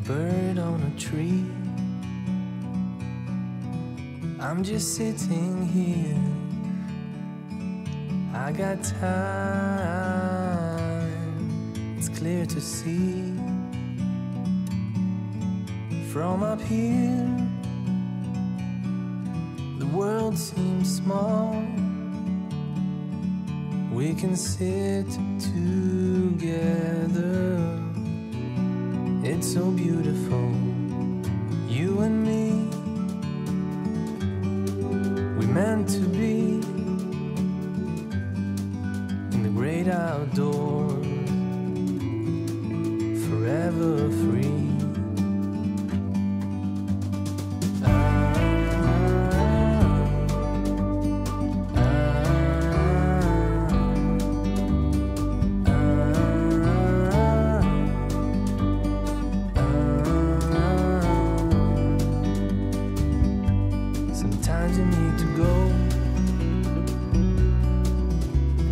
bird on a tree. I'm just sitting here. I got time. It's clear to see. From up here, the world seems small. We can sit together. It's so beautiful, you and me. We meant to be in the great outdoors, forever free.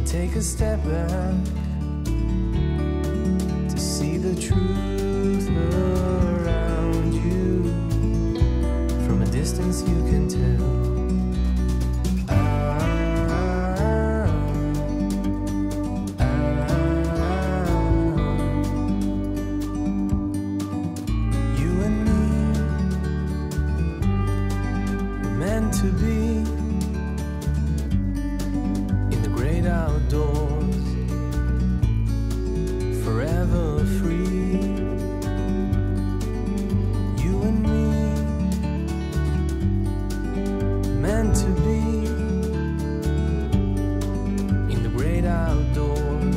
Take a step back to see the truth around you. From a distance you can tell. You and me were meant to be outdoors, forever free. You and me, meant to be in the great outdoors,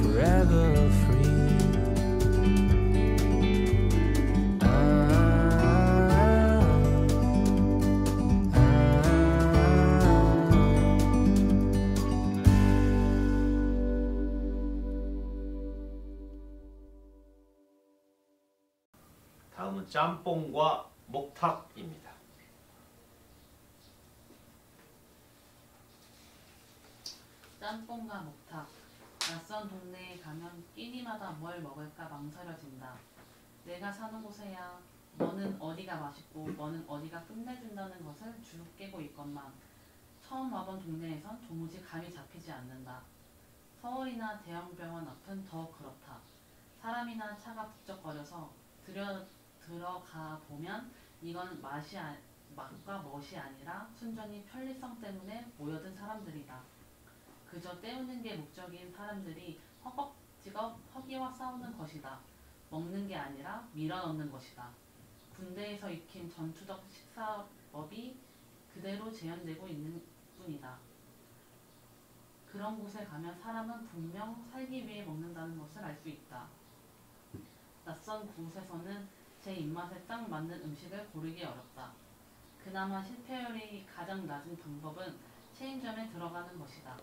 forever free. 다음은 짬뽕과 목탁입니다. 짬뽕과 목탁. 낯선 동네에 가면 끼니마다 뭘 먹을까 망설여진다. 내가 사는 곳에야 너는 어디가 맛있고 너는 어디가 끝내준다는 것을 주눅 깨고 있건만 처음 와본 동네에선 도무지 감이 잡히지 않는다. 서울이나 대형병원 앞은 더 그렇다. 사람이나 차가 북적거려서 들어가 보면 이건 맛과 멋이 아니라 순전히 편리성 때문에 모여든 사람들이다. 그저 때우는 게 목적인 사람들이 허겁지겁 허기와 싸우는 것이다. 먹는 게 아니라 밀어넣는 것이다. 군대에서 익힌 전투적 식사법이 그대로 재현되고 있는 뿐이다. 그런 곳에 가면 사람은 분명 살기 위해 먹는다는 것을 알 수 있다. 낯선 곳에서는 제 입맛에 딱 맞는 음식을 고르기 어렵다. 그나마 실패율이 가장 낮은 방법은 체인점에 들어가는 것이다.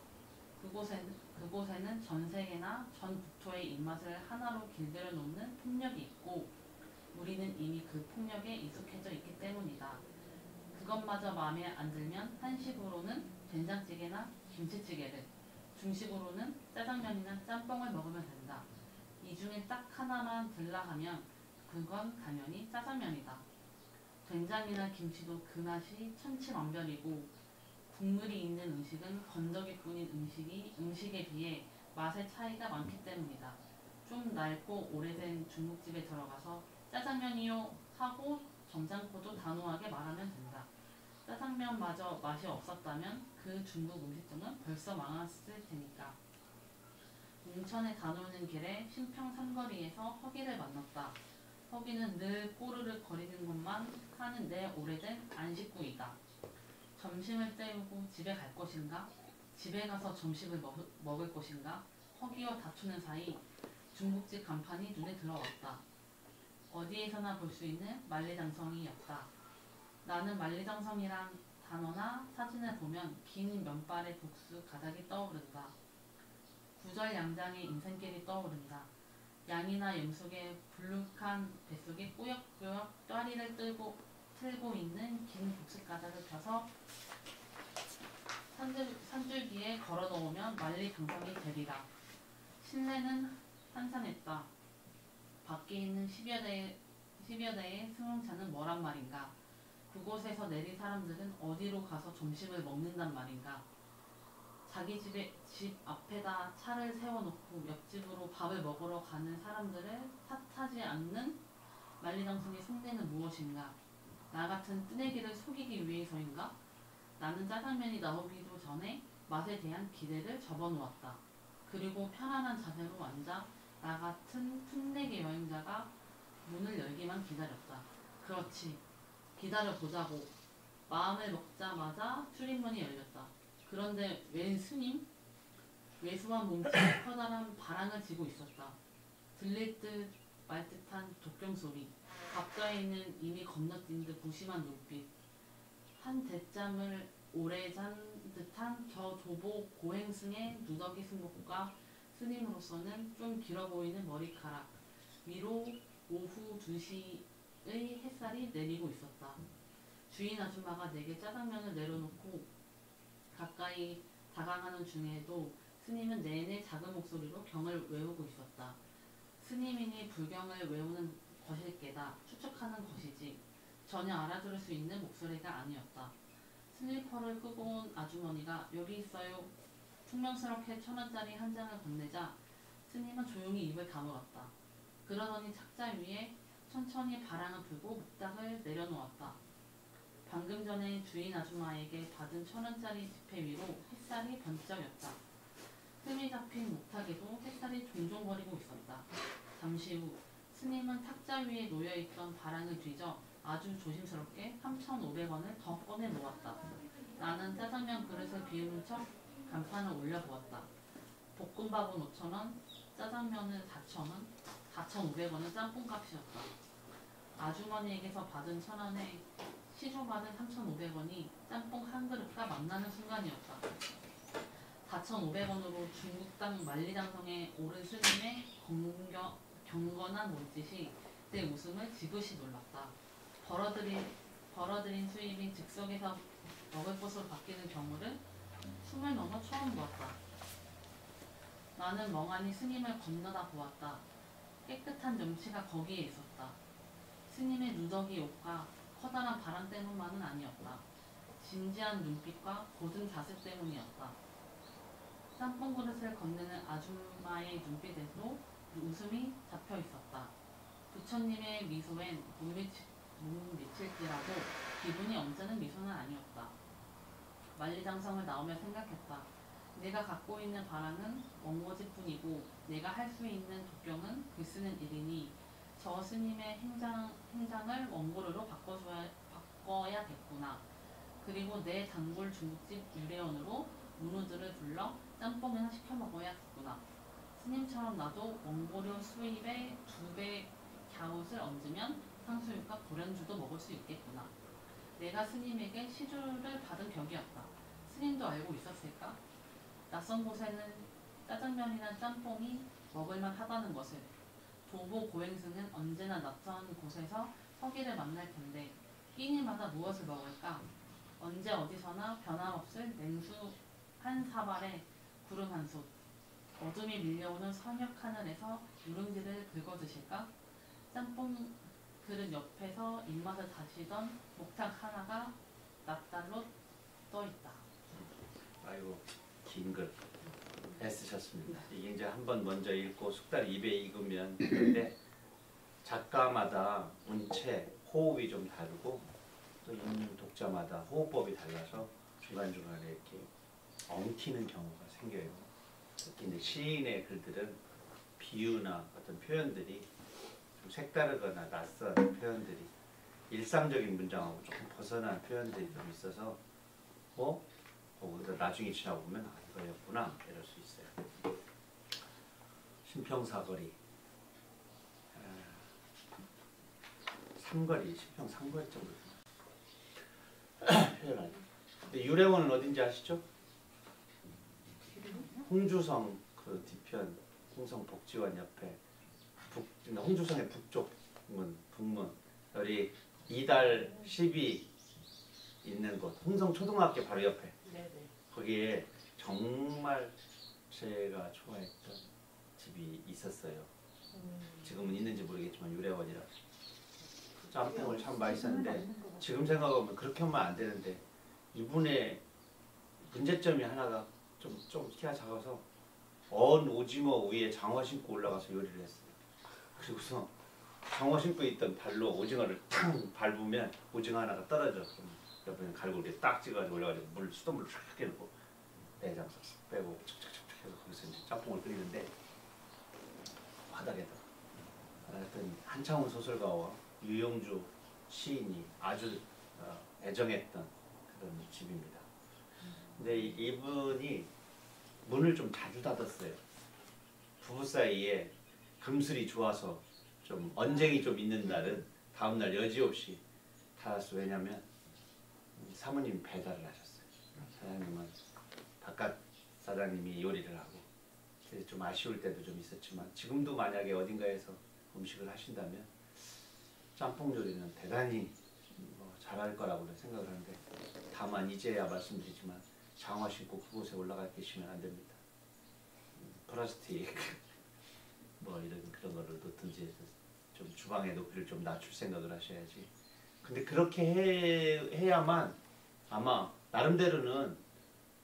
그곳에는 전 세계나 전 국토의 입맛을 하나로 길들여 놓는 폭력이 있고 우리는 이미 그 폭력에 익숙해져 있기 때문이다. 그것마저 마음에 안 들면 한식으로는 된장찌개나 김치찌개를, 중식으로는 짜장면이나 짬뽕을 먹으면 된다. 이 중에 딱 하나만 들라 하면 그건 당연히 짜장면이다. 된장이나 김치도 그 맛이 천치만별이고 국물이 있는 음식은 건더기뿐인 음식에 비해 맛의 차이가 많기 때문이다. 좀 낡고 오래된 중국집에 들어가서 짜장면이요 하고 점잖고도 단호하게 말하면 된다. 짜장면마저 맛이 없었다면 그 중국 음식점은 벌써 망했을 테니까. 인천에 다녀오는 길에 신평 삼거리에서 허기를 만났다. 허기는 늘 꼬르륵 거리는 것만 하는 내 오래된 안식구이다. 점심을 때우고 집에 갈 것인가? 집에 가서 점심을 먹을 것인가? 허기와 다투는 사이 중국집 간판이 눈에 들어왔다. 어디에서나 볼 수 있는 만리장성이었다. 나는 만리장성이란 단어나 사진을 보면 긴 면발의 복수 가닥이 떠오른다. 구절양장의 인생길이 떠오른다. 양이나 염소의 불룩한 뱃속에 꾸역꾸역 또아리를 틀고 있는 긴 복숭가닥을 펴서 산줄기에 걸어놓으면 만리장성이 되리라. 신내는 한산했다. 밖에 있는 10여 대의 승용차는 뭐란 말인가? 그곳에서 내린 사람들은 어디로 가서 점심을 먹는단 말인가? 자기 집 앞에다 차를 세워놓고 옆집으로 밥을 먹으러 가는 사람들을 탓하지 않는 만리장성의 속내는 무엇인가? 나 같은 뜨내기를 속이기 위해서인가? 나는 짜장면이 나오기도 전에 맛에 대한 기대를 접어놓았다. 그리고 편안한 자세로 앉아 나 같은 풋내기 여행자가 문을 열기만 기다렸다. 그렇지. 기다려보자고. 마음을 먹자마자 출입문이 열렸다. 그런데 웬 스님? 왜소한 몸집에 커다란 바랑을 쥐고 있었다. 들릴 듯 말 듯한 독경소리. 갑자에 있는 이미 건너뛴 듯 무심한 눈빛. 한 대짬을 오래 잔 듯한 겨조보 고행승의 누더기 승복과 스님으로서는 좀 길어 보이는 머리카락 위로 오후 2시의 햇살이 내리고 있었다. 주인 아줌마가 내게 짜장면을 내려놓고 가까이 다가가는 중에도 스님은 내내 작은 목소리로 경을 외우고 있었다. 스님이니 불경을 외우는 것일게다 추측하는 것이지 전혀 알아들을 수 있는 목소리가 아니었다. 슬리퍼를 끄고 온 아주머니가 여기 있어요. 퉁명스럽게 1,000원짜리 한 장을 건네자 스님은 조용히 입을 다물었다. 그러더니 착자 위에 천천히 바람을 불고 목닥을 내려놓았다. 방금 전에 주인 아줌마에게 받은 1,000원짜리 지폐 위로 햇살이 번쩍였다. 틈이 잡힌 목탁에도 햇살이 종종거리고 있었다. 잠시 후 스님은 탁자 위에 놓여있던 바랑을 뒤져 아주 조심스럽게 3,500원을 더 꺼내 놓았다. 나는 짜장면 그릇을 비우는 척 간판을 올려보았다. 볶음밥은 5,000원, 짜장면은 4,000원, 4,500원은 짬뽕값이었다. 아주머니에게서 받은 1,000원에 시중받은 3,500원이 짬뽕 한 그릇과 만나는 순간이었다. 4,500원으로 중국당 만리장성에 오른 스님의 경건한 몸짓이 내 웃음을 지그시 놀랐다. 벌어들인 수입이 즉석에서 먹을 것으로 바뀌는 경우를 숨을 넘어 처음 보았다. 나는 멍하니 스님을 건너다 보았다. 깨끗한 명치가 거기에 있었다. 스님의 누더기 옷과 커다란 바람 때문만은 아니었다. 진지한 눈빛과 곧은 자세 때문이었다. 짬뽕 그릇을 건네는 아줌마의 눈빛에도 웃음이 잡혀 있었다. 부처님의 미소엔 못 미칠지라도 기분이 언짢은 미소는 아니었다. 만리장성을 나오며 생각했다. 내가 갖고 있는 바람은 원고지뿐이고 내가 할 수 있는 독경은 글 쓰는 일이니 저 스님의 행장을 원고료로 바꿔야겠구나. 그리고 내 단골 중국집 유래원으로 문우들을 불러 짬뽕이나 시켜 먹어야겠구나. 스님처럼 나도 원고료 수입의 2배 갸웃을 얹으면 탕수육과 고량주도 먹을 수 있겠구나. 내가 스님에게 시주를 받은 격이었다. 스님도 알고 있었을까? 낯선 곳에는 짜장면이나 짬뽕이 먹을만 하다는 것을. 도보 고행승은 언제나 낯선 곳에서 서기를 만날 텐데 끼니마다 무엇을 먹을까? 언제 어디서나 변함없을 냉수 한 사발에 구름 한 솥. 어둠이 밀려오는 서녁 하늘에서 누룽지를 긁어 드실까? 짬뽕 그릇 옆에서 입맛을 다시던 목탁 하나가 납달로 떠있다. 아이고 긴 글 애쓰셨습니다. 이게 이제 한번 먼저 읽고 숙달 입에 익으면 되는데 작가마다 문체, 호흡이 좀 다르고 또 읽는 독자마다 호흡법이 달라서 중간중간에 이렇게 엉키는 경우가 생겨요. 특히 이제 시인의 글들은 비유나 어떤 표현들이 좀 색다르거나 낯선 표현들이 일상적인 문장하고 조금 벗어난 표현들이 좀 있어서 거기다 나중에 지나보면 아 이거였구나 이럴 수 있어요. 신평사거리 삼거리, 신평3거리 정도 표현하죠. 유래원은 어딘지 아시죠? 홍주성 그 뒤편 홍성 복지원 옆에 홍주성의 북쪽 북문 여기 이달 10이 있는 곳 홍성 초등학교 바로 옆에 거기에 정말 제가 좋아했던 집이 있었어요. 지금은 있는지 모르겠는데 모르겠지만 유래원이라 짬뽕을 참 맛있었는데 지금 생각하면 그렇게 하면 안 되는데 이분의 문제점이 하나가 좀 키가 작아서 언 오징어 위에 장어 신고 올라가서 요리를 했어요. 그리고서 장어 신고 있던 발로 오징어를 탕 밟으면 오징어 하나가 떨어져. 그럼 옆에 갈고리에 딱 찍어가지고 올라가지고 수돗물을 쫙 해놓고 내장 싹 빼고 척척척 해서 거기서 이제 짬뽕을 끓이는데 바닥에다 하여튼 한창훈 소설가와 유영주 시인이 아주 애정했던 그런 집입니다. 근데 이분이 문을 좀 자주 닫았어요. 부부 사이에 금슬이 좋아서 좀 언쟁이 좀 있는 날은 다음날 여지없이 닫았어요. 왜냐면 사모님이 배달을 하셨어요. 사장님은 바깥 사장님이 요리를 하고 그래서 좀 아쉬울 때도 좀 있었지만 지금도 만약에 어딘가에서 음식을 하신다면 짬뽕 요리는 대단히 잘할 거라고 생각을 하는데 다만 이제야 말씀드리지만 장화 신고 그곳에 올라가 계시면 안 됩니다. 플라스틱 이런 그런 거를 놓든지 해서 좀 주방의 높이를 좀 낮출 생각을 하셔야지. 근데 그렇게 해야만 아마 나름대로는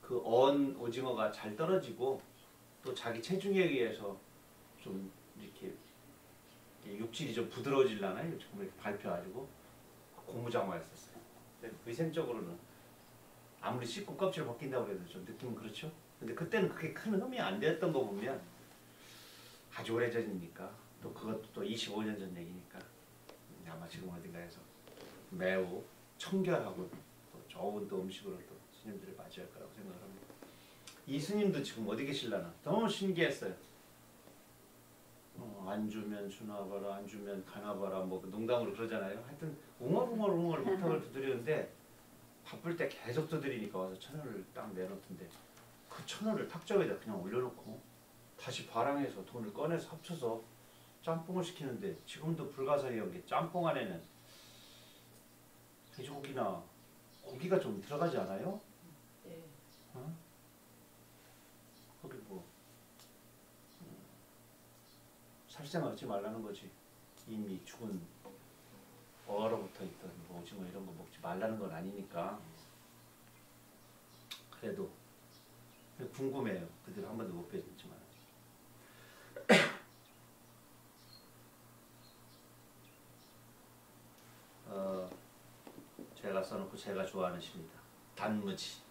그 언 오징어가 잘 떨어지고 또 자기 체중에 의해서 좀 이렇게 육질이 좀 부드러워지려나요? 조금 이렇게 밟혀가지고 고무장화였었어요. 위생적으로는 아무리 씻고 껍질을 벗긴다고 해도 좀 느낌은 그렇죠? 근데 그때는 그게 큰 흠이 안 되었던 거 보면 아주 오래전이니까 또 그것도 또 25년 전 얘기니까 아마 지금 어딘가에서 매우 청결하고 또 좋은 또 음식으로 또 스님들을 맞이할 거라고 생각을 합니다. 이 스님도 지금 어디 계실라나 너무 신기했어요. 안 주면 주나봐라, 안 주면 가나봐라, 농담으로 그러잖아요. 하여튼 웅얼웅얼 부탁을 두드리는데 바쁠 때 계속 두드리니까 와서 1,000원을 딱 내놓던데 그 1,000원을 탁자에다 그냥 올려놓고 다시 발항해서 돈을 꺼내서 합쳐서 짬뽕을 시키는데 지금도 불가사의한 게 짬뽕 안에는 돼지고기나 고기가 좀 들어가지 않아요? 네. 거기 살생을 하지 말라는 거지. 이미 죽은 얼어붙어 있던 오징어 이런 거 먹지 말라는 건 아니니까. 그래도 궁금해요. 그대로 한 번도 못 뵀지만. 제가 써놓고 제가 좋아하는 시입니다. 단무지.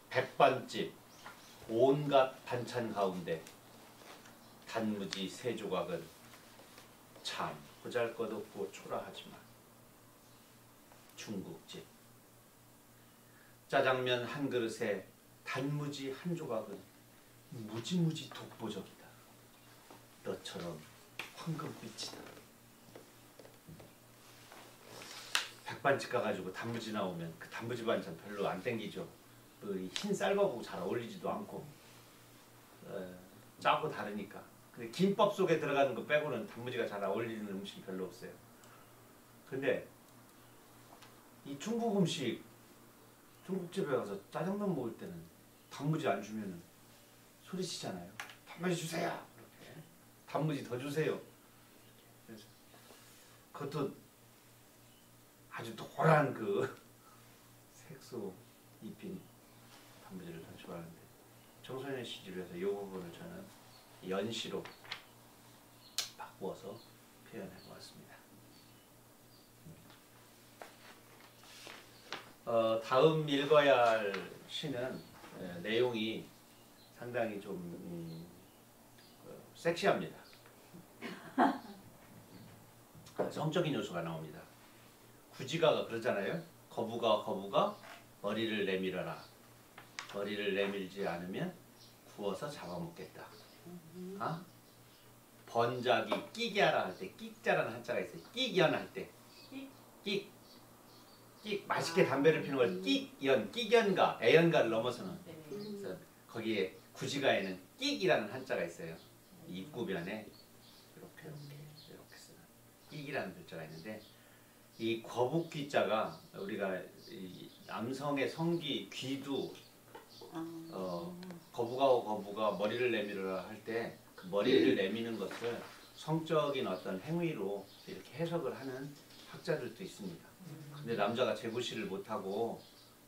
백반집 온갖 반찬 가운데 단무지 3조각은 참 보잘것없고 초라하지만 중국집 짜장면 한 그릇에 단무지 1조각은 무지무지 독보적이다. 너처럼 황금빛이다. 백반집 가가지고 단무지 나오면 그 단무지 반찬 별로 안 땡기죠. 흰 쌀밥하고 잘 어울리지도 않고 짜고 다르니까. 근데 김밥 속에 들어가는 거 빼고는 단무지가 잘 어울리는 음식이 별로 없어요. 근데 이 중국 음식 중국집에 가서 짜장면 먹을 때는 단무지 안 주면은 소리치잖아요. 단무지 주세요. 이렇게 단무지 더 주세요. 그래서 그것도 아주 노란 그 색소 입힌 단무지를 더 좋아하는데 청소년 시집에서 이 부분을 저는 연시로 바꾸어서 표현해 보았습니다. 다음 읽어야 할 시는 내용이 상당히 좀 섹시합니다. 성적인 요소가 나옵니다. 구지가가 그러잖아요. 거부가 머리를 내밀어라. 머리를 내밀지 않으면 구워서 잡아먹겠다. 번작이 끼게 하라 할 때 끼자라는 한자가 있어요. 끼연 할 때 끼 맛있게 담배를 피는 걸 끼연가 애연가를 넘어서는. 그래서 거기에 구지가에는 끼기라는 한자가 있어요. 입구변에 이렇게 쓰는 끼기라는 글자가 있는데 이 거북귀자가 우리가 이 남성의 성기 귀도 거부가 머리를 내밀으라 할 때 그 머리를 내미는 것을 성적인 어떤 행위로 이렇게 해석을 하는 학자들도 있습니다. 근데 남자가 재구실을 못하고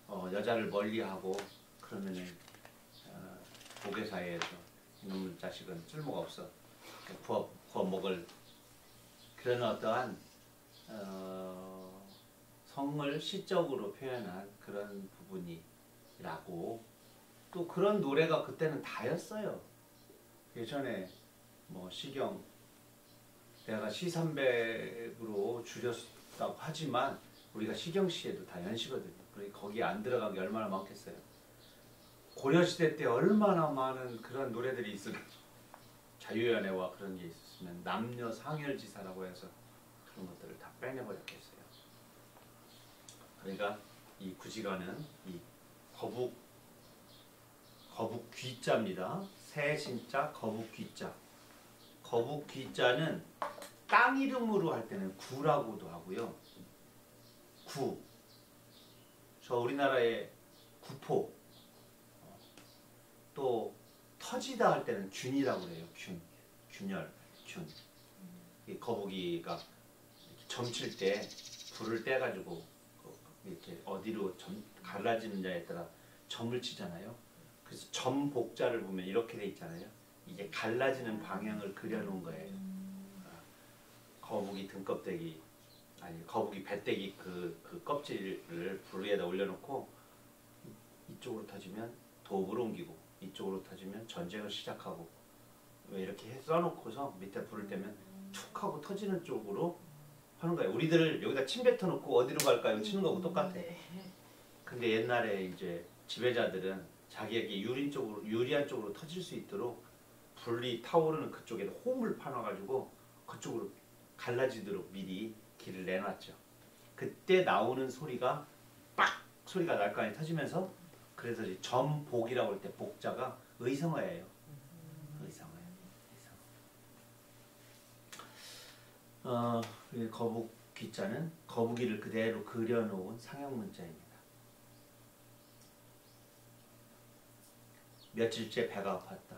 여자를 멀리하고 그러면은 보게사회에서 이놈의 자식은 쓸모가 없어. 구워 먹을 그런 어떠한 성을 시적으로 표현한 그런 부분이라고 또 그런 노래가 그때는 다였어요. 예전에 뭐 시경 내가 시삼백으로 줄였다고 하지만 우리가 시경시에도 다 연시거든요. 그러니까 거기에 안 들어간 게 얼마나 많겠어요. 고려시대 때 얼마나 많은 그런 노래들이 있을까. 자유연애와 그런 게 있었으면 남녀 상열지사라고 해서 그런 것들을 다 빼내버렸겠어요. 그러니까 이 구지가는 이 거북귀자입니다. 새 신자 거북귀자. 거북귀자는 땅 이름으로 할 때는 구라고도 하고요. 구. 저 우리나라의 구포. 또 터지다 할 때는 균이라고 그래요. 균열, 균. 이 거북이가 점칠 때 불을 떼가지고 이렇게 어디로 갈라지는 자에 따라 점을 치잖아요. 그래서 점복자를 보면 이렇게 돼 있잖아요. 이게 갈라지는 방향을 그려놓은 거예요. 거북이 등껍데기 아니 거북이 배때기 그 껍질을 불 위에다 올려놓고 이쪽으로 터지면 도구를 옮기고 이쪽으로 터지면 전쟁을 시작하고 왜 이렇게 써놓고서 밑에 불을 떼면 툭 하고 터지는 쪽으로 하는 거예요. 우리들 여기다 침 뱉어놓고 어디로 갈까요? 치는 거하고 똑같아. 근데 옛날에 이제 지배자들은 자기에게 유리한 쪽으로 터질 수 있도록 불이 타오르는 그쪽에다 홈을 파놔가지고 그쪽으로 갈라지도록 미리 길을 내놨죠. 그때 나오는 소리가 빡 소리가 날 거 아니에요. 터지면서. 그래서 점복이라고 할 때 복자가 의성어예요. 의성어예요. 거북귀자는 거북이를 그대로 그려놓은 상형문자입니다. 며칠째 배가 아팠다.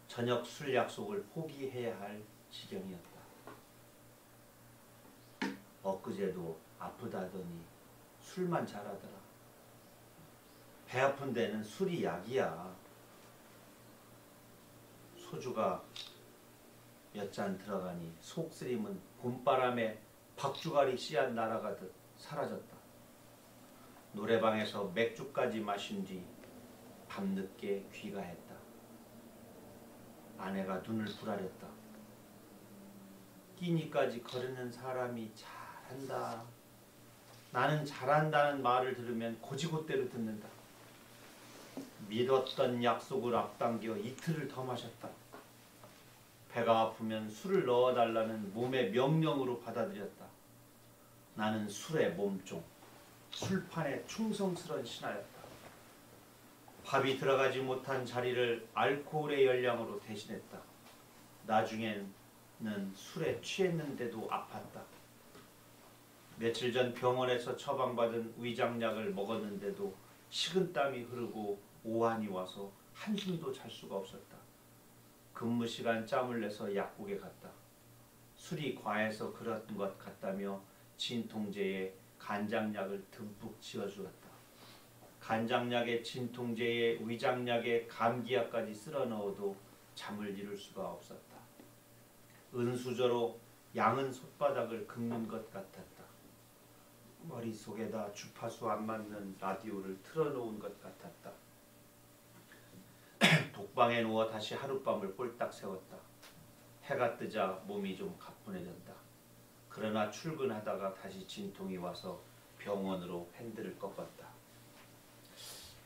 저녁 술 약속을 포기해야 할 지경이었다. 엊그제도 아프다더니 술만 잘하더라. 배 아픈 데는 술이 약이야. 소주가 몇 잔 들어가니 속쓰림은 봄바람에 박주갈이 씨앗 날아가듯 사라졌다. 노래방에서 맥주까지 마신 뒤 밤늦게 귀가했다. 아내가 눈을 부라렸다. 끼니까지 거르는 사람이 잘한다. 나는 잘한다는 말을 들으면 고지고대로 듣는다. 믿었던 약속을 앞당겨 이틀을 더 마셨다. 배가 아프면 술을 넣어달라는 몸의 명령으로 받아들였다. 나는 술의 몸종, 술판의 충성스런 신하였다. 밥이 들어가지 못한 자리를 알코올의 열량으로 대신했다. 나중에는 술에 취했는데도 아팠다. 며칠 전 병원에서 처방받은 위장약을 먹었는데도 식은땀이 흐르고 오한이 와서 한숨도 잘 수가 없었다. 근무 시간 짬을 내서 약국에 갔다. 술이 과해서 그런 것 같다며 진통제에 간장약을 듬뿍 지어주었다. 간장약에 진통제에 위장약에 감기약까지 쓸어 넣어도 잠을 이룰 수가 없었다. 은수저로 양은 손바닥을 긁는 것 같았다. 머릿속에다 주파수 안 맞는 라디오를 틀어놓은 것 같았다. 독방에 누워 다시 하룻밤을 꼴딱 세웠다. 해가 뜨자 몸이 좀 가뿐해졌다. 그러나 출근하다가 다시 진통이 와서 병원으로 핸들을 꺾었다.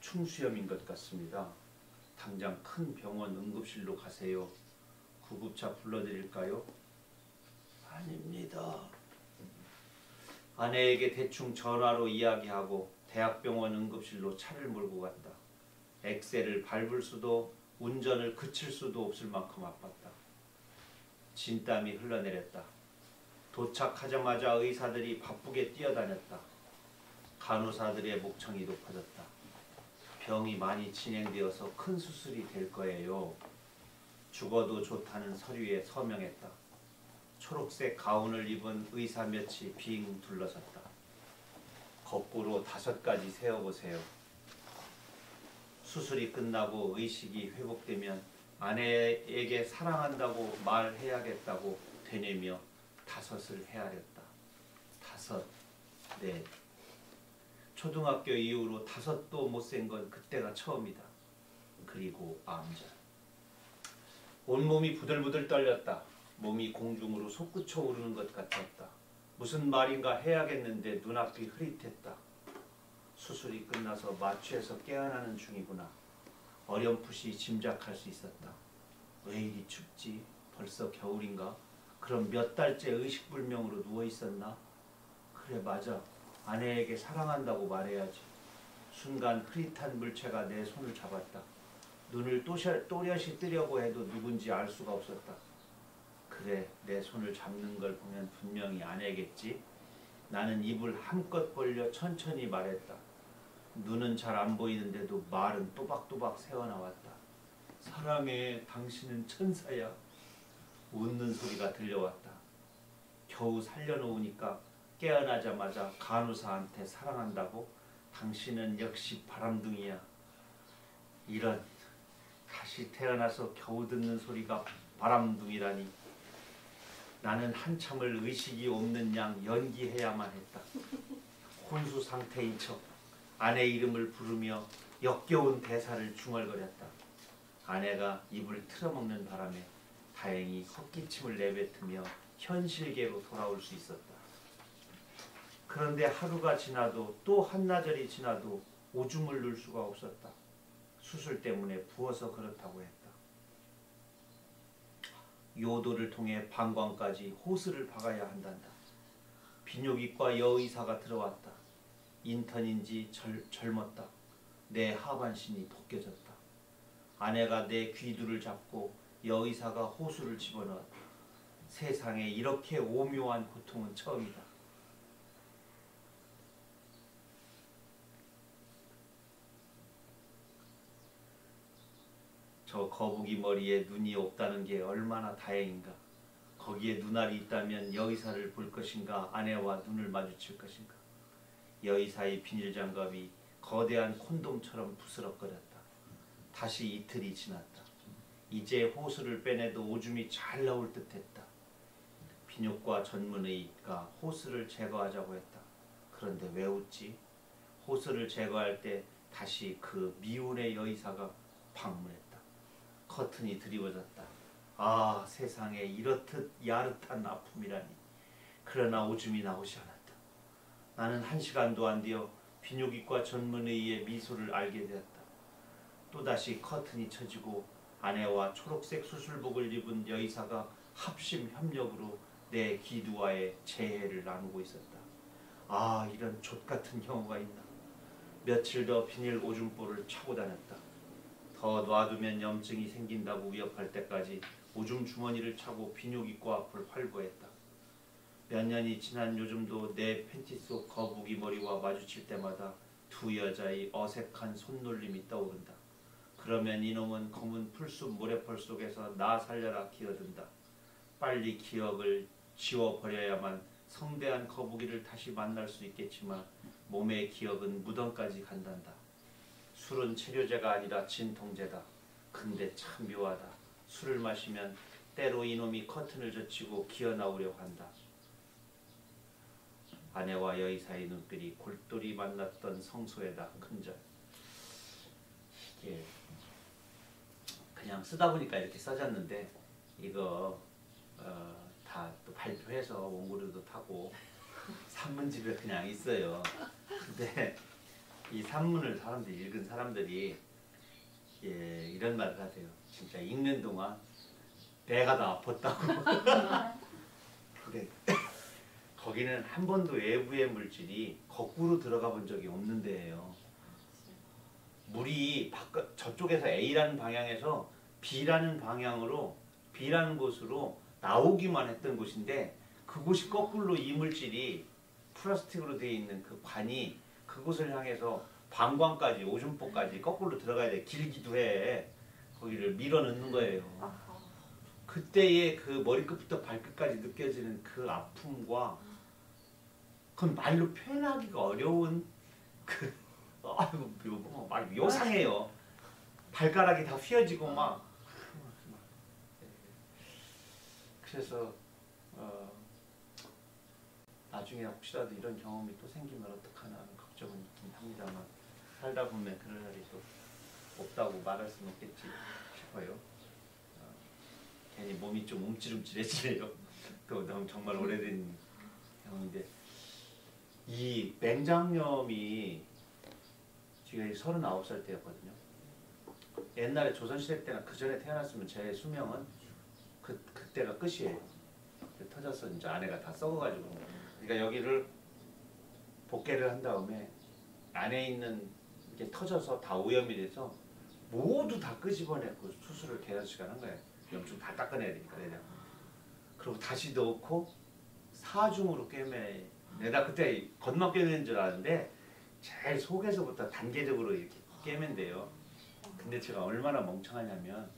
충수염인 것 같습니다. 당장 큰 병원 응급실로 가세요. 구급차 불러드릴까요? 아닙니다. 아내에게 대충 전화로 이야기하고 대학병원 응급실로 차를 몰고 갔다. 엑셀을 밟을 수도 운전을 그칠 수도 없을 만큼 아팠다. 진땀이 흘러내렸다. 도착하자마자 의사들이 바쁘게 뛰어다녔다. 간호사들의 목청이 높아졌다. 병이 많이 진행되어서 큰 수술이 될 거예요. 죽어도 좋다는 서류에 서명했다. 초록색 가운을 입은 의사 몇이 빙 둘러섰다. 거꾸로 5가지 세어보세요. 수술이 끝나고 의식이 회복되면 아내에게 사랑한다고 말해야겠다고 되뇌며 5을 헤아렸다. 5, 넷. 초등학교 이후로 5도 못센 건 그때가 처음이다. 그리고 암전. 온몸이 부들부들 떨렸다. 몸이 공중으로 솟구쳐 오르는 것 같았다. 무슨 말인가 해야겠는데 눈앞이 흐릿했다. 수술이 끝나서 마취해서 깨어나는 중이구나. 어렴풋이 짐작할 수 있었다. 왜 이리 춥지? 벌써 겨울인가? 그럼 몇 달째 의식불명으로 누워있었나? 그래 맞아. 아내에게 사랑한다고 말해야지. 순간 흐릿한 물체가 내 손을 잡았다. 눈을 또렷이 뜨려고 해도 누군지 알 수가 없었다. 그래, 내 손을 잡는 걸 보면 분명히 아내겠지. 나는 입을 한껏 벌려 천천히 말했다. 눈은 잘 안 보이는데도 말은 또박또박 새어나왔다. 사랑해, 당신은 천사야. 웃는 소리가 들려왔다. 겨우 살려놓으니까 깨어나자마자 간호사한테 사랑한다고? 당신은 역시 바람둥이야. 이런, 다시 태어나서 겨우 듣는 소리가 바람둥이라니. 나는 한참을 의식이 없는 양 연기해야만 했다. 혼수 상태인 척 아내 이름을 부르며 역겨운 대사를 중얼거렸다. 아내가 입을 틀어먹는 바람에 다행히 헛기침을 내뱉으며 현실계로 돌아올 수 있었다. 그런데 하루가 지나도 또 한나절이 지나도 오줌을 눌 수가 없었다. 수술 때문에 부어서 그렇다고 했다. 요도를 통해 방광까지 호스를 박아야 한단다. 비뇨기과 여의사가 들어왔다. 인턴인지 젊었다. 내 하반신이 벗겨졌다. 아내가 내 귀두를 잡고 여의사가 호수를 집어넣었다. 세상에 이렇게 오묘한 고통은 처음이다. 저 거북이 머리에 눈이 없다는 게 얼마나 다행인가. 거기에 눈알이 있다면 여의사를 볼 것인가, 아내와 눈을 마주칠 것인가. 여의사의 비닐장갑이 거대한 콘돔처럼 부스럭거렸다. 다시 이틀이 지났다. 이제 호수를 빼내도 오줌이 잘 나올 듯했다. 비뇨과 전문의가 호스를 제거하자고 했다. 그런데 왜 웃지? 호스를 제거할 때 다시 그 미운의 여의사가 방문했다. 커튼이 드리워졌다. 아, 세상에 이렇듯 야릇한 아픔이라니. 그러나 오줌이 나오지 않았다. 나는 1시간도 안 되어 비뇨기과 전문의의 미소를 알게 되었다. 또다시 커튼이 쳐지고 아내와 초록색 수술복을 입은 여의사가 합심 협력으로 내 기두와의 재해를 나누고 있었다. 아, 이런 족같은 경우가 있나. 며칠 더 비닐 오줌볼을 차고 다녔다. 더 놔두면 염증이 생긴다고 위협할 때까지 오줌 주머니를 차고 비뇨기과 앞을 활보했다. 몇 년이 지난 요즘도 내 팬티 속 거북이 머리와 마주칠 때마다 두 여자의 어색한 손놀림이 떠오른다. 그러면 이놈은 검은 풀숲 모래벌 속에서 나 살려라 기어든다. 빨리 기억을 지워버려야만 성대한 거북이를 다시 만날 수 있겠지만 몸의 기억은 무덤까지 간단다. 술은 체류제가 아니라 진통제다. 근데 참 묘하다. 술을 마시면 때로 이놈이 커튼을 젖히고 기어나오려고 한다. 아내와 여의사의 눈길이 골똘히 만났던 성소에다 큰절. 이게 그냥 쓰다 보니까 이렇게 써졌는데 이거 다 또 발표해서 원고료도 타고 산문집에 그냥 있어요. 근데 이 산문을 읽은 사람들이 이런 말을 하세요. 진짜 읽는 동안 배가 다 아팠다고. 그래. 거기는 한 번도 외부의 물질이 거꾸로 들어가 본 적이 없는 데예요. 물이 저쪽에서 A라는 방향에서 B라는 방향으로 B라는 곳으로 나오기만 했던 곳인데 그곳이 거꾸로 이물질이 플라스틱으로 되어 있는 그 관이 그곳을 향해서 방광까지 오줌보까지 거꾸로 들어가야 돼. 길기도 해. 거기를 밀어 넣는 거예요. 그때의 그 머리끝부터 발끝까지 느껴지는 그 아픔과 그건 말로 표현하기가 어려운 그 아이고 막 요상해요. 발가락이 다 휘어지고 막 그래서 나중에 혹시라도 이런 경험이 또 생기면 어떡하나 하는 걱정은 있긴 합니다만 살다 보면 그럴 날이 또 없다고 말할 수는 없겠지 싶어요. 괜히 몸이 좀 움찔움찔해지네요. 또 너무 정말 오래된 경험인데 이 맹장염이 제가 39살 때였거든요. 옛날에 조선시대 때나 그 전에 태어났으면 제 수명은 그때가 끝이에요. 터져서 이제 아내가 다 썩어가지고 그러니까 여기를 복개를 한 다음에 안에 있는 게 터져서 다 오염이 돼서 모두 다 끄집어내고 수술을 대여섯 시간 한 거예요. 염증 다 닦아내야 되니까 내가. 그리고 다시 넣고 사중으로 꿰매. 내가 그때 겉만 꿰매는 줄 알았는데 제일 속에서부터 단계적으로 이렇게 꿰맨대요. 근데 제가 얼마나 멍청하냐면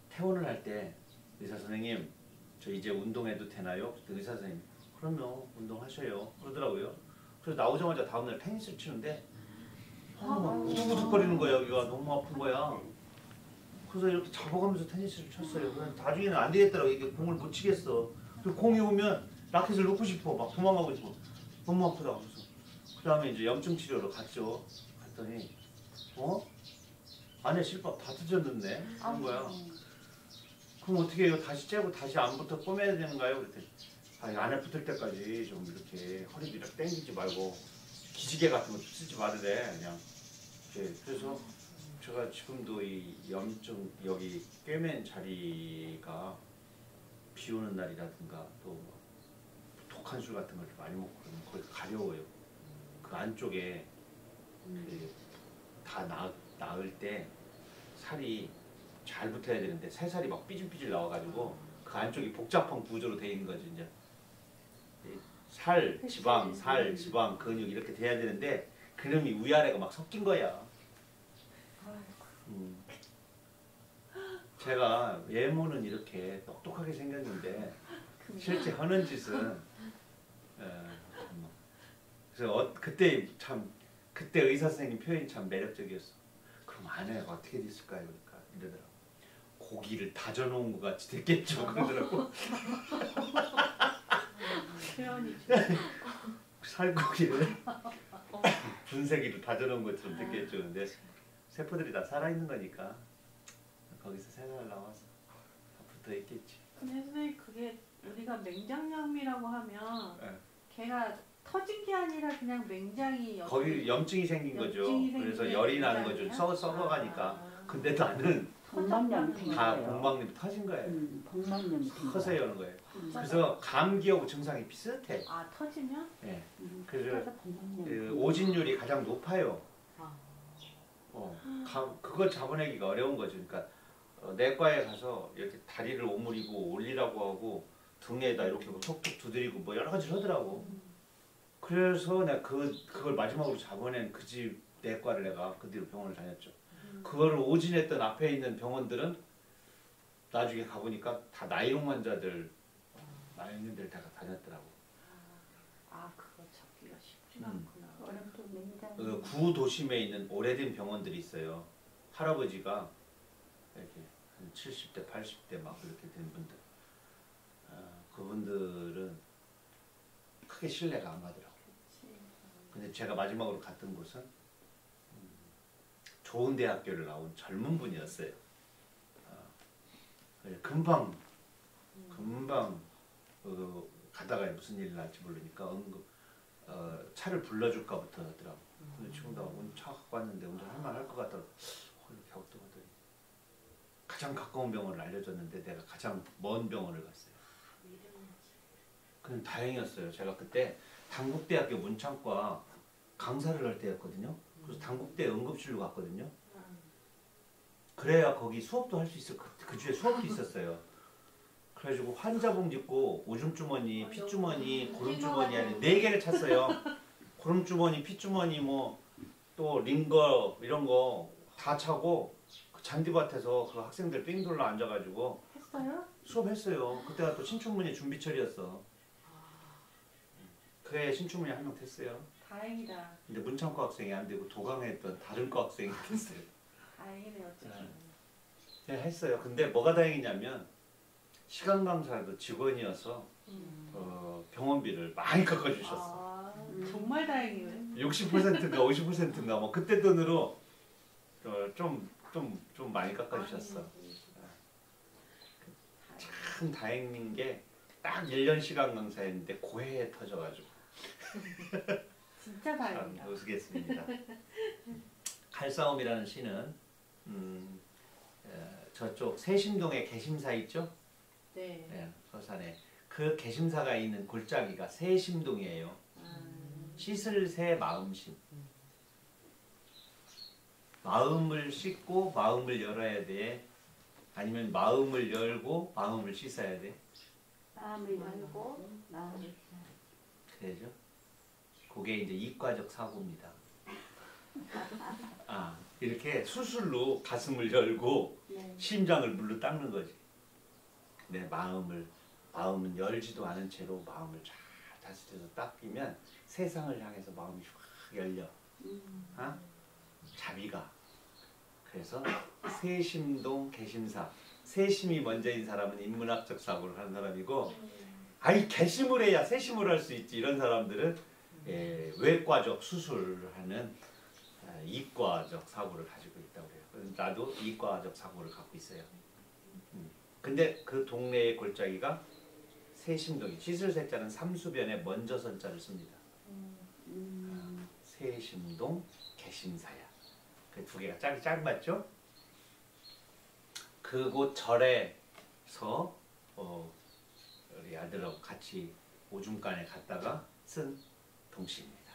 퇴원을 할 때 의사 선생님 저 이제 운동해도 되나요? 그때 의사 선생님 그럼요 운동하셔요 그러더라고요. 그래서 나오자마자 다음날 테니스를 치는데 우두두둑거리는 거야. 여기가 너무 아픈 거야. 그래서 이렇게 잡아가면서 테니스를 쳤어요. 그래서 나중에는 안 되겠더라고. 이게 공을 못 치겠어. 그리고 공이 오면 라켓을 놓고 싶어. 막 도망가고 싶어. 너무 아프다고. 그래서 그 다음에 이제 염증 치료로 갔죠. 갔더니 안에 실밥 다 뜯어졌네 하는 거야. 그럼 어떻게 해요? 다시 째고 다시 안부터 꼬매야 되는가요? 그랬더니 안에 붙을 때까지 좀 이렇게 허리도 이렇게 당기지 말고 기지개 같은 거 쓰지 말으래 그냥. 그래서 제가 지금도 이 염증 여기 꿰맨 자리가 비 오는 날이라든가 또 독한 술 같은 걸 많이 먹고 그러면 거기 가려워요. 그 안쪽에 다 나을 때 살이 잘 붙어야 되는데 새살이 막 삐질삐질 나와가지고 그 안쪽이 복잡한 구조로 돼 있는 거죠. 이제 살, 지방, 살, 지방, 근육 이렇게 돼야 되는데 그놈이 위아래가 막 섞인 거야. 제가 외모는 이렇게 똑똑하게 생겼는데 실제 하는 짓은 그래서 그때 의사 선생님 표현이 참 매력적이었어. 그럼 아내가 어떻게 됐을까요? 그러니까 이러더라고. 고기를 다져놓은 것 같이 됐겠죠. 그러더라고. 살고기를 분쇄기를 다져놓은 것처럼 됐겠죠. 근데 세포들이 다 살아있는 거니까 거기서 새살 나와서 다 붙어있겠지. 근데 선생님 그게 우리가 맹장염이라고 하면 네. 걔가 터진 게 아니라 그냥 맹장이 거기 염증이 생긴 거죠. 그래서 열이 나는 거죠. 썩어가니까. 근데 나는 복막염이 생겨요. 다 복막염이 터진 거예요. 복막염이 생겨요. 커서 여는 거예요. 그래서 감기하고 증상이 비슷해. 아 터지면? 네. 그래서 복막염. 그 오진율이 가장 높아요. 그걸 잡아내기가 어려운 거죠. 그러니까 내과에 가서 이렇게 다리를 오므리고 올리라고 하고 등에다 이렇게 뭐 톡톡 두드리고 뭐 여러 가지를 하더라고. 그래서 내가 그걸 마지막으로 잡아낸 그 집 내과를 내가 그 뒤로 병원을 다녔죠. 그거를 오진했던 앞에 있는 병원들은 나중에 가보니까 다 나이롱 환자들 나이롱들 다 다녔더라고. 그거 잡기가 쉽지가 않구나. 어렵도 맹장. 그 구도심에 있는 오래된 병원들이 있어요. 할아버지가 이렇게 한 70대, 80대 막 그렇게 된 분들. 그분들은 크게 신뢰가 안 가더라고. 근데 제가 마지막으로 갔던 곳은 좋은 대학교를 나온 젊은 분이었어요. 금방 가다가 무슨 일이 날지 모르니까 차를 불러줄까부터 하더라고. 근데 지금 나 차 갖고 왔는데 운전할 만할 것 같더라고. 이렇게 하고 또 하더니 가장 가까운 병원을 알려줬는데 내가 가장 먼 병원을 갔어요. 그냥 다행이었어요. 제가 그때 단국대학교 문창과 강사를 할 때였거든요. 그래서 단국대 응급실로 갔거든요. 그래야 거기 수업도 할 수 있어. 그 주에 수업도 있었어요. 그래가지고 환자복 입고 오줌주머니, 핏주머니, 고름주머니 아니 4개를 찼어요. 고름주머니, 핏주머니 뭐 또 링거 이런 거 다 차고 잔디밭에서 그 학생들 삥 둘러 앉아가지고 했어요? 수업했어요. 그때가 또 신춘문예 준비철이었어. 그해 신춘문예 한 명 됐어요. 다행이다. 근데 문창과 학생이 안 되고 도강에 했던 다른 과 학생이 됐어요. 다행이네요. 어쨌든. 네, 했어요. 근데 뭐가 다행이냐면 시간 강사도 직원이어서 병원비를 많이 깎아주셨어. 정말 다행이네. 60%인가 50%인가 뭐 그때 돈으로 좀 많이 깎아주셨어. 참 다행인 게 딱 1년 시간 강사했는데 고해에 터져가지고 진짜 참 다행이다. 우스갯습니다. 칼싸움이라는 시는 저쪽 세심동에 개심사 있죠? 네. 네, 서산에 그 개심사가 있는 골짜기가 세심동이에요. 씻을 새 마음심. 마음을 씻고 마음을 열어야 돼. 아니면 마음을 열고 마음을 씻어야 돼. 마음을 열고 마음을 그래죠? 그게 이제 이과적 사고입니다. 아, 이렇게 수술로 가슴을 열고 네. 심장을 물로 닦는 거지. 내 마음은 열지도 않은 채로 마음을 잘 다스려서 닦이면 세상을 향해서 마음이 확 열려. 어? 자비가. 그래서 세심동 개심사. 세심이 먼저인 사람은 인문학적 사고를 하는 사람이고, 아이 개심을 해야 세심을 할 수 있지. 이런 사람들은 외과적 수술을 하는 이과적 사고를 가지고 있다고 해요. 나도 이과적 사고를 갖고 있어요. 근데 그 동네의 골짜기가 세심동이 씻을 세자는 삼수변에 먼저 선자를 씁니다. 세심동 개심사야. 그 두 개가 짝이 맞죠? 그곳 절에서 우리 아들하고 같이 오줌간에 갔다가 쓴 동시입니다.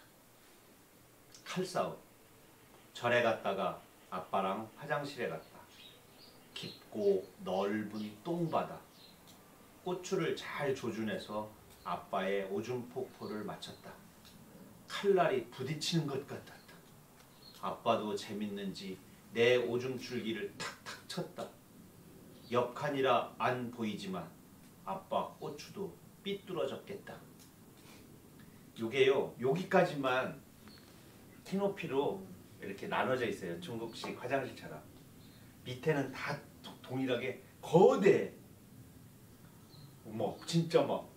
칼싸움. 절에 갔다가 아빠랑 화장실에 갔다. 깊고 넓은 똥바다. 고추를 잘 조준해서 아빠의 오줌 폭포를 맞췄다. 칼날이 부딪히는 것 같았다. 아빠도 재밌는지 내 오줌 줄기를 탁탁 쳤다. 옆칸이라 안 보이지만 아빠 고추도 삐뚤어졌겠다. 요게요, 여기까지만 티노피로 이렇게 나눠져 있어요. 중국식 화장실처럼. 밑에는 다 동일하게 거대. 뭐 진짜 막.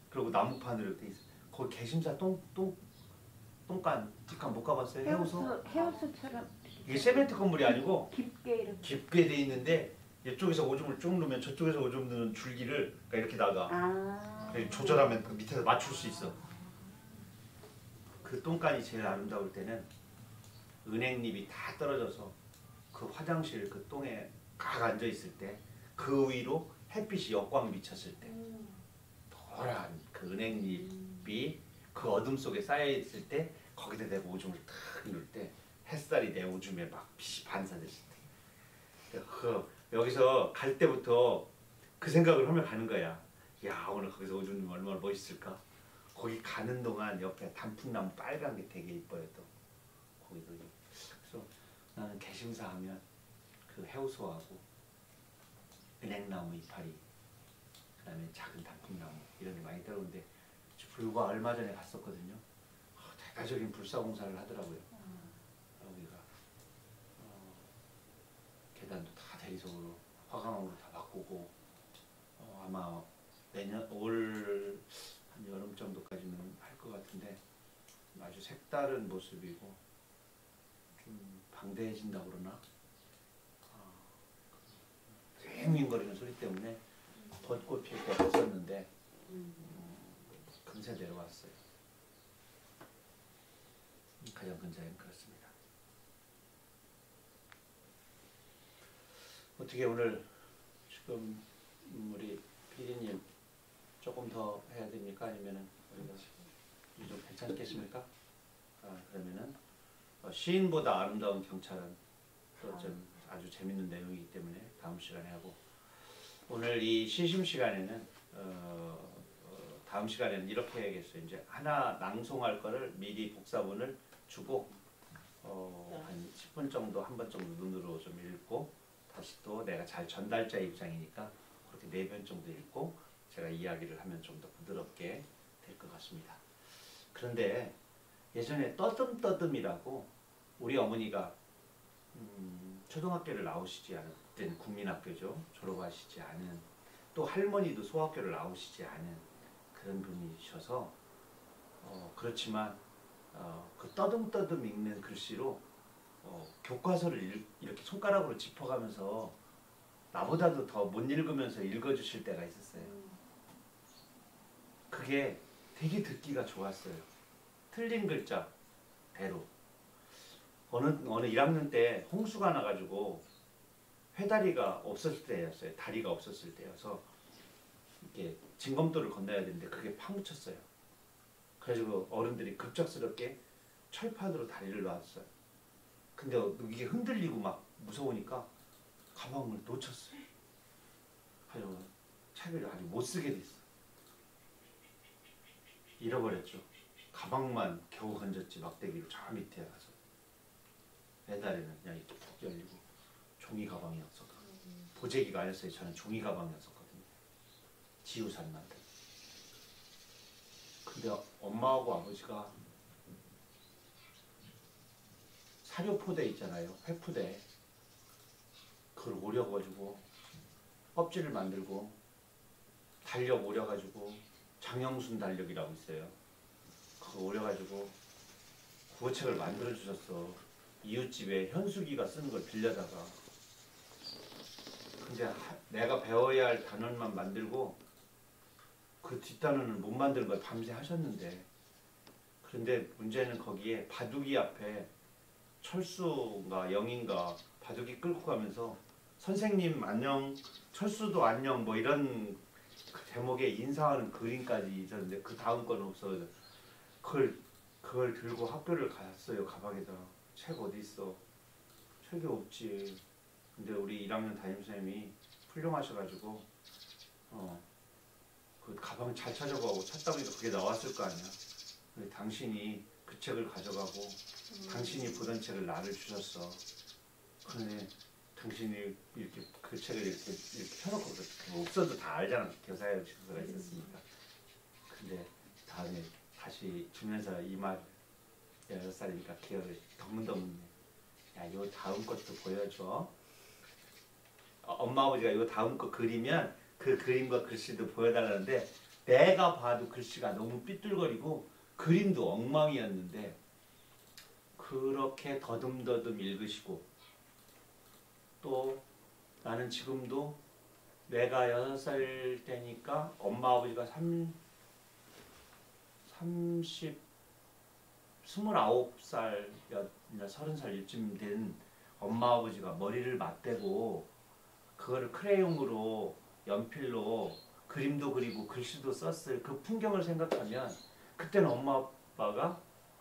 그리고 나무판으로 이렇게 있어. 거기 개심사 똥간 직관 못 가봤어요? 해우소? 헤어스처럼 이게 세멘트 건물이 아니고 깊게 이렇게. 깊게 돼 있는데 이쪽에서 오줌을 쭉 넣으면 저쪽에서 오줌 넣는 줄기를 그러니까 이렇게 나가. 조절하면 그 밑에서 맞출 수 있어. 그 똥간이 제일 아름다울 때는 은행잎이 다 떨어져서 그 화장실 그 똥에 각 앉아 있을 때 그 위로 햇빛이 역광 비쳤을 때 노란 그 은행잎이 그 어둠 속에 쌓여 있을 때 거기다 내가 오줌을 탁 넣을 때 햇살이 내 오줌에 막 빛이 반사됐을 때 여기서 갈 때부터 그 생각을 하며 가는 거야. 야, 오늘 거기서 오줌 넣으면 얼마나 멋있을까. 거기 가는 동안 옆에 단풍나무 빨간 게 되게 이뻐요. 또 거기도. 그래서 나는 개심사 하면 그 해우소하고 은행나무 이파리, 그다음에 작은 단풍나무 이런 게 많이 떨어오는데 불과 얼마 전에 갔었거든요. 대대적인 불사공사를 하더라고요. 여기가 계단도 다 대리석으로 화강으로 다 바꾸고 아마 내년 올 한 여름 정도까지는 할 것 같은데 아주 색다른 모습이고 좀 방대해진다고 그러나 휑휑거리는 소리 때문에 벚꽃 필 때 갔었는데 금세 내려왔어요. 가장 근자는 그렇습니다. 어떻게 오늘 지금 우리 PD님 조금 더 해야 됩니까? 아니면은 우리가 좀 괜찮겠습니까? 그러면은 시인보다 아름다운 경찰은 또 좀 아주 재밌는 내용이기 때문에 다음 시간에 하고, 오늘 이 시심 시간에는 다음 시간에는 이렇게 해야겠어요. 이제 하나 낭송할 거를 미리 복사본을 주고 한 10분 정도 한 번 정도 눈으로 좀 읽고 다시 또 내가 잘 전달자 입장이니까 그렇게 4번 정도 읽고 제가 이야기를 하면 좀 더 부드럽게 될 것 같습니다. 그런데 예전에 떠듬떠듬이라고 우리 어머니가 초등학교를 나오시지 않은 그때는 국민학교죠. 졸업하시지 않은 또 할머니도 소학교를 나오시지 않은 그런 분이셔서 그렇지만 그 떠듬떠듬 읽는 글씨로 교과서를 이렇게 손가락으로 짚어가면서 나보다도 더 못 읽으면서 읽어주실 때가 있었어요. 그게 되게 듣기가 좋았어요. 틀린 글자 대로. 어느 1학년 때 홍수가 나가지고 회다리가 없었을 때였어요. 다리가 없었을 때여서 이렇게 징검도를 건너야 되는데 그게 파묻혔어요. 그래가지고 어른들이 급작스럽게 철판으로 다리를 놨어요. 근데 이게 흔들리고 막 무서우니까 가방을 놓쳤어요. 그래서 책을 아직 못 쓰게 됐어. 잃어버렸죠. 가방만 겨우 건졌지 막대기로 저 밑에 가서. 옛날에는 그냥 이렇게 푹 열리고 종이 가방이었었거든요. 보재기가 아니었어요. 저는 종이 가방이었었거든요. 지우산 만든. 근데 엄마하고 아버지가 사료포대 있잖아요. 회포대. 그걸 오려가지고 껍질을 만들고 달력 오려가지고 장영순 달력이라고 있어요. 그거 오려가지고 구호책을 만들어 주셨어. 이웃집에 현숙이가 쓰는 걸 빌려다가. 근데 내가 배워야 할 단원만 만들고 그 뒷단원은 못 만드는 걸 밤새 하셨는데, 그런데 문제는 거기에 바둑이 앞에 철수가 영인가 바둑이 끌고 가면서 선생님 안녕, 철수도 안녕 뭐 이런 그 제목에 인사하는 그림까지 있었는데 그 다음 건 없어서 그걸 들고 학교를 갔어요. 가방에다. 책 어디 있어? 책이 없지. 근데 우리 1학년 담임선생님이 훌륭하셔가지고 그 가방 잘 찾아가고 찾다 보니까 그게 나왔을 거 아니야. 근데 당신이 그 책을 가져가고 당신이 보던 책을 나를 주셨어. 그런데 당신이 이렇게 그 책을 이렇게 펴놓고 없어도 다 알잖아. 교사의 주소가 있었으니까. 근데 다음에 다시 주면서 이 말 16살이니까 기억을 더문더문. 야, 요 다음 것도 보여줘. 엄마 아버지가 요 다음 거 그리면 그 그림과 글씨도 보여달라는데 내가 봐도 글씨가 너무 삐뚤거리고 그림도 엉망이었는데 그렇게 더듬더듬 읽으시고, 또 나는 지금도 내가 6살 때니까 엄마 아버지가 29살, 30살 이쯤 된 엄마 아버지가 머리를 맞대고 그거를 크레용으로 연필로 그림도 그리고 글씨도 썼을 그 풍경을 생각하면 그때는 엄마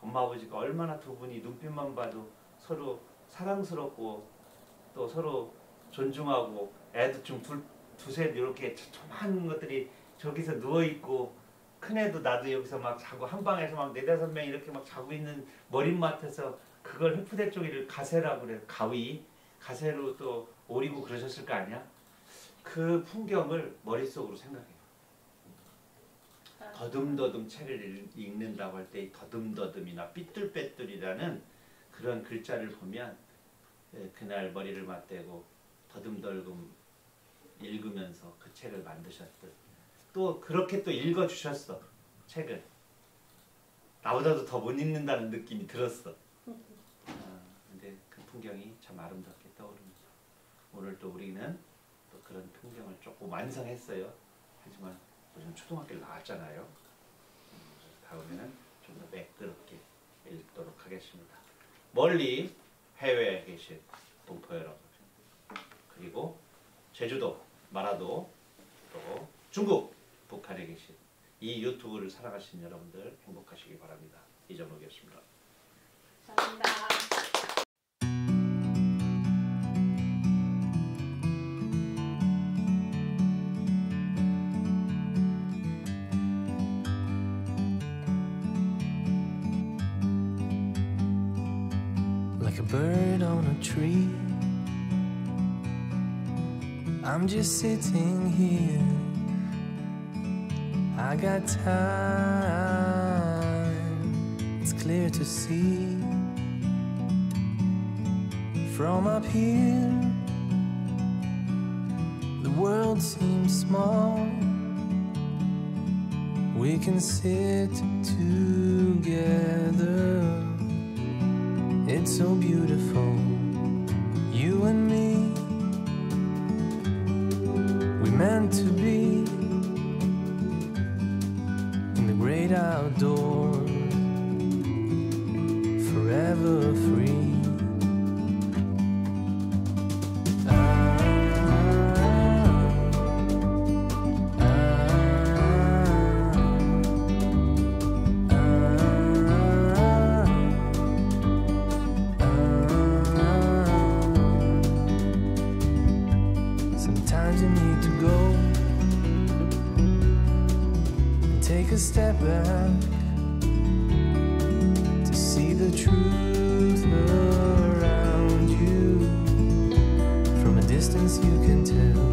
아버지가 얼마나 두 분이 눈빛만 봐도 서로 사랑스럽고 또 서로 존중하고, 애도 좀 두셋 이렇게 조그만 것들이 저기서 누워있고 큰애도 나도 여기서 막 자고 한 방에서 막 4~5명 이렇게 막 자고 있는 머릿맡에서 그걸 흡푸대 쪽이를 가세라고 그래. 가세로 또 오리고 그러셨을 거 아니야. 그 풍경을 머릿속으로 생각해요. 더듬더듬 책을 읽는다고 할 때 더듬더듬이나 삐뚤빼뚤이라는 그런 글자를 보면 그날 머리를 맞대고 더듬더듬 읽으면서 그 책을 만드셨던, 또 그렇게 또 읽어주셨어. 책을 나보다도 더 못 읽는다는 느낌이 들었어. 근데 그 풍경이 참 아름답게 떠오릅니다. 오늘 또 우리는 또 그런 풍경을 조금 완성했어요. 하지만 요즘 초등학교를 나왔잖아요. 다음에는 좀 더 매끄럽게 읽도록 하겠습니다. 멀리 해외에 계신 동포 여러분, 그리고 제주도, 마라도, 또 중국, 북한에 계신 이 유튜브를 사랑하시는 여러분들 행복하시기 바랍니다. 이정록이었습니다. 감사합니다. a bird on a tree. I'm just sitting here. I got time, it's clear to see. From up here, the world seems small. We can sit together. It's so beautiful, you and me. We meant to be in the great outdoors, forever free. Sometimes you need to go and take a step back to see the truth around you. From a distance you can tell